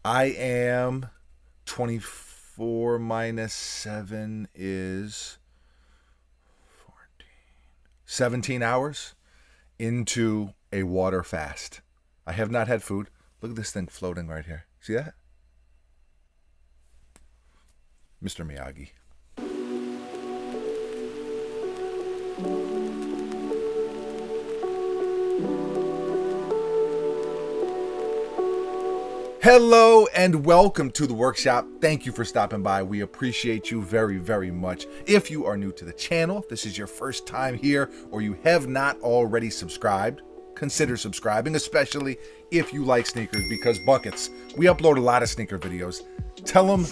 I am 24 minus 7 is 14, 17 hours into a water fast. I have not had food. Look at this thing floating right here. See that? Mr. Miyagi. Hello and welcome to the workshop. Thank you for stopping by. We appreciate you very, very much. If you are new to the channel, if this is your first time here, or you have not already subscribed, consider subscribing, especially if you like sneakers, because buckets, we upload a lot of sneaker videos. Tell them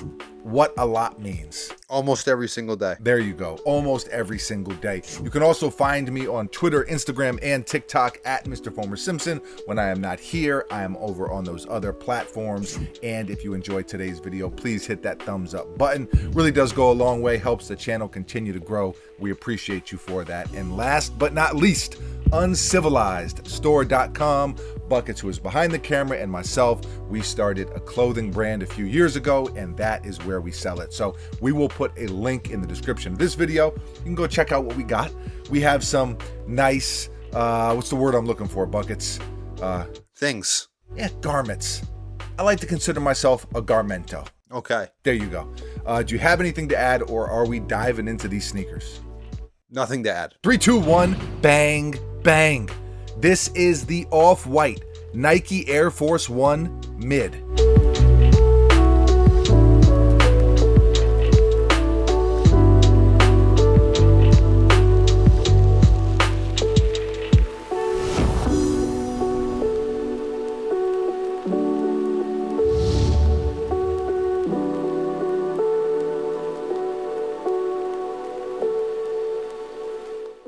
what a lot means. Almost every single day. There you go. Almost every single day. You can also find me on Twitter, Instagram, and TikTok at Mr. Foamer Simpson. When I am not here, I am over on those other platforms. And if you enjoyed today's video, please hit that thumbs up button. Really does go a long way, helps the channel continue to grow. We appreciate you for that. And last but not least, uncivilizedstore.com. Buckets, who is behind the camera, and myself, we started a clothing brand a few years ago, and that is where we sell it. So we will put a link in the description of this video. You can go check out what we got. We have some nice, what's the word I'm looking for, Buckets? Things. Yeah, garments. I like to consider myself a garmento. Okay. There you go. Do you have anything to add, or are we diving into these sneakers? Nothing to add. 3, 2, 1, bang, bang. This is the off-white Nike Air Force One Mid.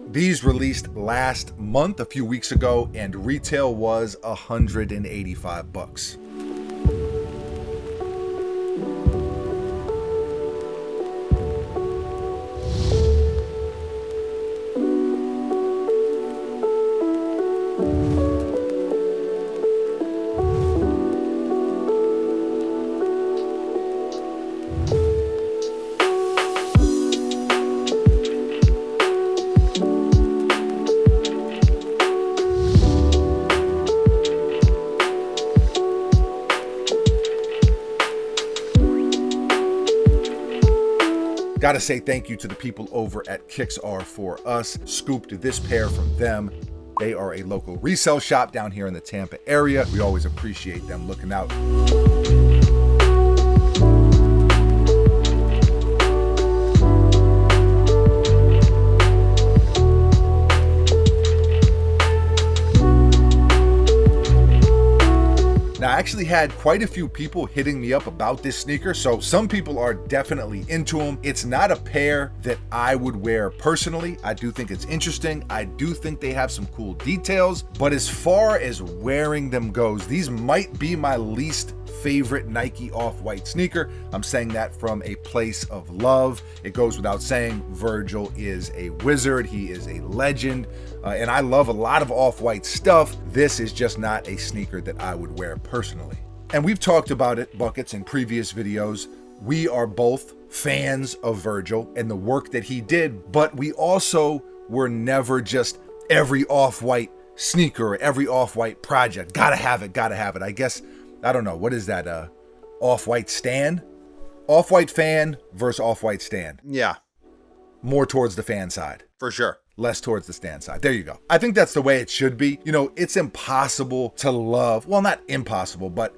These released last month, a few weeks ago, and retail was $185. Gotta say thank you to the people over at Kicks Are For Us. Scooped this pair from them. They are a local resale shop down here in the Tampa area. We always appreciate them looking out. Now, I actually had quite a few people hitting me up about this sneaker, so some people are definitely into them. It's not a pair that I would wear personally. I do think it's interesting. I do think they have some cool details, but as far as wearing them goes, these might be my least favorite Nike off-white sneaker. I'm saying that from a place of love. It goes without saying, Virgil is a wizard. He is a legend. And I love a lot of off-white stuff. This is just not a sneaker that I would wear personally. And we've talked about it, Buckets, in previous videos. We are both fans of Virgil and the work that he did, but we also were never just every off-white sneaker or every off-white project. Gotta have it, gotta have it. I guess, I don't know, what is that, off-white stan? Off-white fan versus off-white stan. Yeah. More towards the fan side. For sure. Less towards the stand side. There you go. I think that's the way it should be. You know, it's impossible to love, well, not impossible, but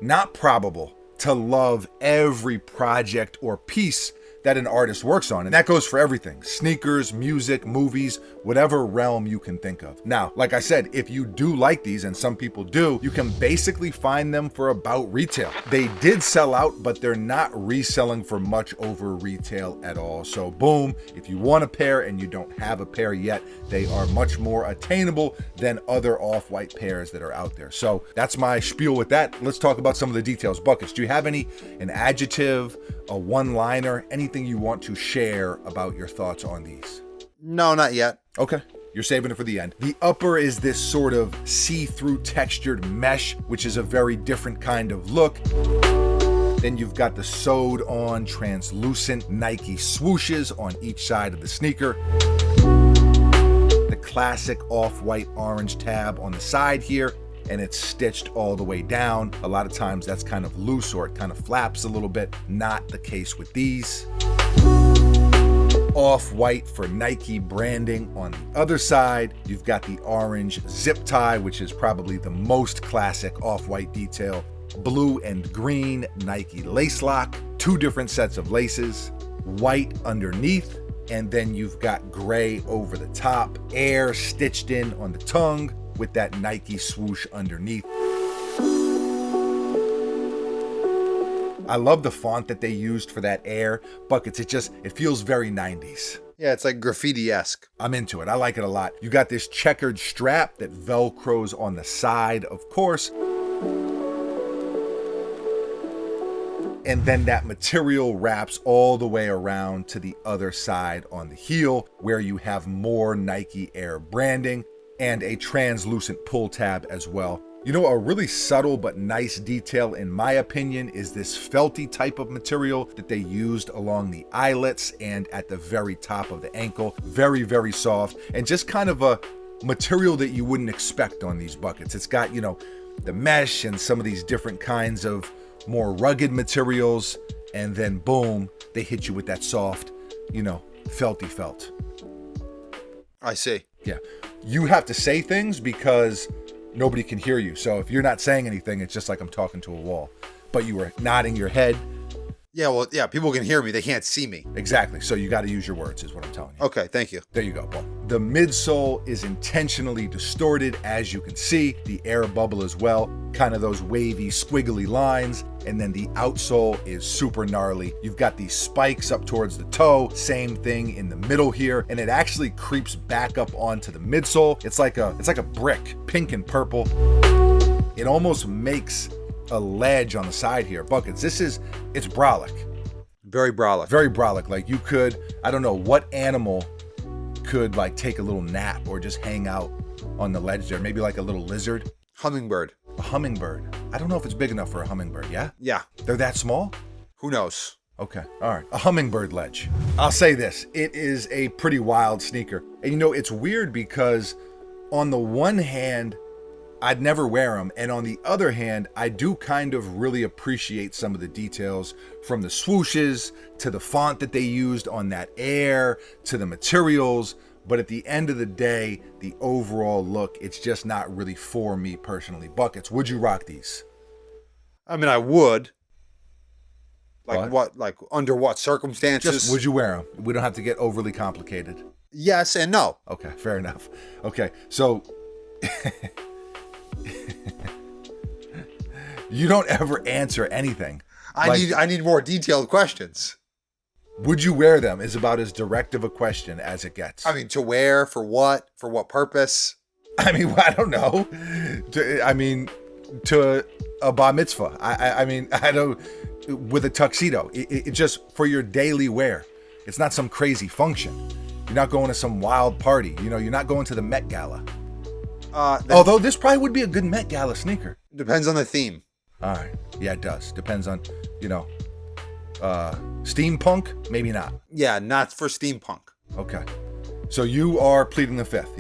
not probable to love every project or piece that an artist works on. And that goes for everything: sneakers, music, movies, whatever realm you can think of. Now, like I said, if you do like these, and some people do, you can basically find them for about retail. They did sell out, but they're not reselling for much over retail at all. So boom, if you want a pair and you don't have a pair yet, they are much more attainable than other off-white pairs that are out there. So that's my spiel with that. Let's talk about some of the details. Buckets, do you have an adjective, a one-liner, anything you want to share about your thoughts on these? No, not yet. Okay. You're saving it for the end. The upper is this sort of see-through textured mesh, which is a very different kind of look. Then you've got the sewed on translucent Nike swooshes on each side of the sneaker. The classic off-white orange tab on the side here, and it's stitched all the way down. A lot of times that's kind of loose or it kind of flaps a little bit. Not the case with these. Off-white for Nike branding on the other side. You've got the orange zip tie, which is probably the most classic off-white detail. Blue and green Nike lace lock, 2 different sets of laces, white underneath, and then you've got gray over the top, air stitched in on the tongue with that Nike swoosh underneath. I love the font that they used for that air. Buckets, it feels very 90s. Yeah, it's like graffiti-esque. I'm into it. I like it a lot. You got this checkered strap that velcros on the side, of course. And then that material wraps all the way around to the other side on the heel, where you have more Nike Air branding and a translucent pull tab as well. You know, a really subtle but nice detail, in my opinion, is this felty type of material that they used along the eyelets and at the very top of the ankle. Very, very soft, and just kind of a material that you wouldn't expect on these buckets. It's got, you know, the mesh and some of these different kinds of more rugged materials, and then boom, they hit you with that soft, you know, felty felt. I see. Yeah. You have to say things because nobody can hear you. So if you're not saying anything, it's just like I'm talking to a wall. But you were nodding your head. Yeah, well, yeah, people can hear me. They can't see me. Exactly. So you got to use your words is what I'm telling you. Okay, thank you. There you go. Boom. The midsole is intentionally distorted, as you can see. The air bubble as well. Kind of those wavy, squiggly lines. And then the outsole is super gnarly. You've got these spikes up towards the toe. Same thing in the middle here. And it actually creeps back up onto the midsole. It's like a brick, pink and purple. It almost makes a ledge on the side here. Buckets, it's brolic. Very brolic. Very brolic. Like you could, I don't know what animal could like take a little nap or just hang out on the ledge there. Maybe like a little lizard. Hummingbird. A hummingbird. I don't know if it's big enough for a hummingbird, yeah? Yeah. They're that small? Who knows? Okay, all right. A hummingbird ledge. I'll say this, it is a pretty wild sneaker. And you know, it's weird because on the one hand, I'd never wear them. And on the other hand, I do kind of really appreciate some of the details, from the swooshes to the font that they used on that air to the materials. But at the end of the day, the overall look, it's just not really for me personally. Buckets, would you rock these? I mean, I would. What? Like under what circumstances? Just would you wear them? We don't have to get overly complicated. Yes and no. Okay, fair enough. Okay, so you don't ever answer anything. I need more detailed questions. Would you wear them is about as direct of a question as it gets. I mean, to wear, for what purpose? I mean, I don't know. To a bar mitzvah. I mean, I don't, with a tuxedo. It just for your daily wear. It's not some crazy function. You're not going to some wild party. You know, you're not going to the Met Gala. Although this probably would be a good Met Gala sneaker. Depends on the theme. All right. Yeah, it does. Depends on, you know, steampunk, maybe not. Yeah, not for steampunk. Okay. So you are pleading the fifth.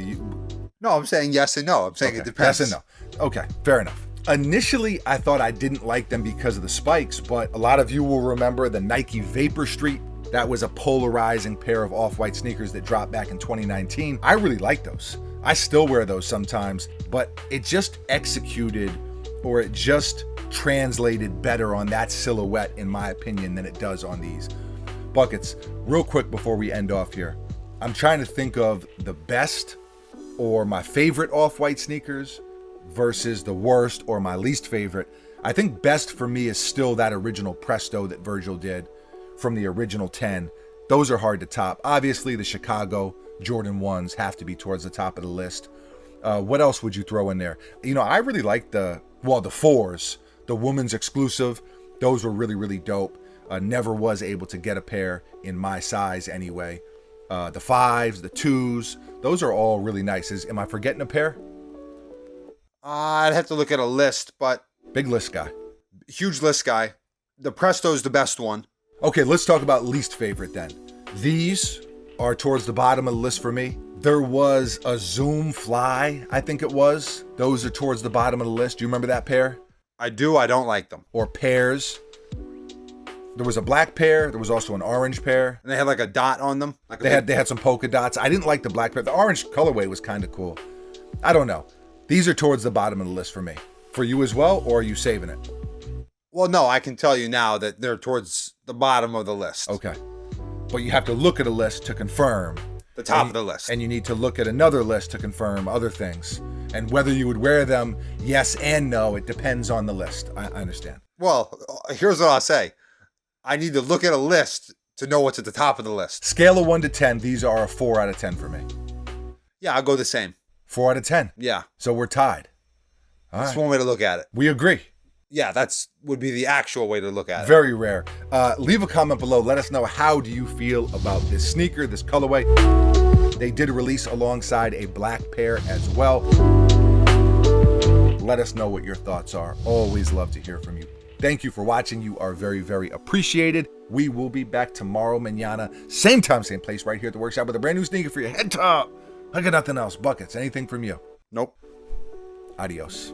No, I'm saying yes and no. I'm saying okay. It depends. Yes and no. Okay, fair enough. Initially, I thought I didn't like them because of the spikes, but a lot of you will remember the Nike Vapor Street. That was a polarizing pair of off-white sneakers that dropped back in 2019. I really like those. I still wear those sometimes, but it just executed, or it just translated better on that silhouette, in my opinion, than it does on these. Buckets, real quick before we end off here, I'm trying to think of the best or my favorite off-white sneakers versus the worst or my least favorite. I think best for me is still that original Presto that Virgil did from the original 10. Those are hard to top. Obviously, the Chicago Jordan 1s have to be towards the top of the list. What else would you throw in there? You know, I really like the 4s, the women's exclusive. Those were really, really dope. Never was able to get a pair in my size anyway. the 5s, the 2s. Those are all really nice. Am I forgetting a pair? I'd have to look at a list, but Big list guy. huge list guy. The Presto's the best one. Okay, let's talk about least favorite then. These are towards the bottom of the list for me. There was a Zoom Fly, I think it was. Those are towards the bottom of the list. Do you remember that pair? I do. I don't like them. Or pairs. There was a black pair. There was also an orange pair. And they had like a dot on them. Like They had some polka dots. I didn't like the black pair. The orange colorway was kind of cool. I don't know. These are towards the bottom of the list for me. For you as well, or are you saving it? Well, no, I can tell you now that they're towards the bottom of the list. Okay. But you have to look at a list to confirm. The top of the list. And you need to look at another list to confirm other things. And whether you would wear them, yes and no, it depends on the list. I understand. Well, here's what I'll say. I need to look at a list to know what's at the top of the list. Scale of 1 to 10, these are a 4 out of 10 for me. Yeah, I'll go the same. 4 out of 10. Yeah. So we're tied. All That's right. one way to look at it. We agree. Yeah, that's would be the actual way to look at it. Very rare. Leave a comment below. Let us know, how do you feel about this sneaker, this colorway. They did release alongside a black pair as well. Let us know what your thoughts are. Always love to hear from you. Thank you for watching. You are very, very appreciated. We will be back tomorrow, mañana. Same time, same place, right here at the workshop with a brand new sneaker for your head top. I got nothing else. Buckets, anything from you? Nope. Adios.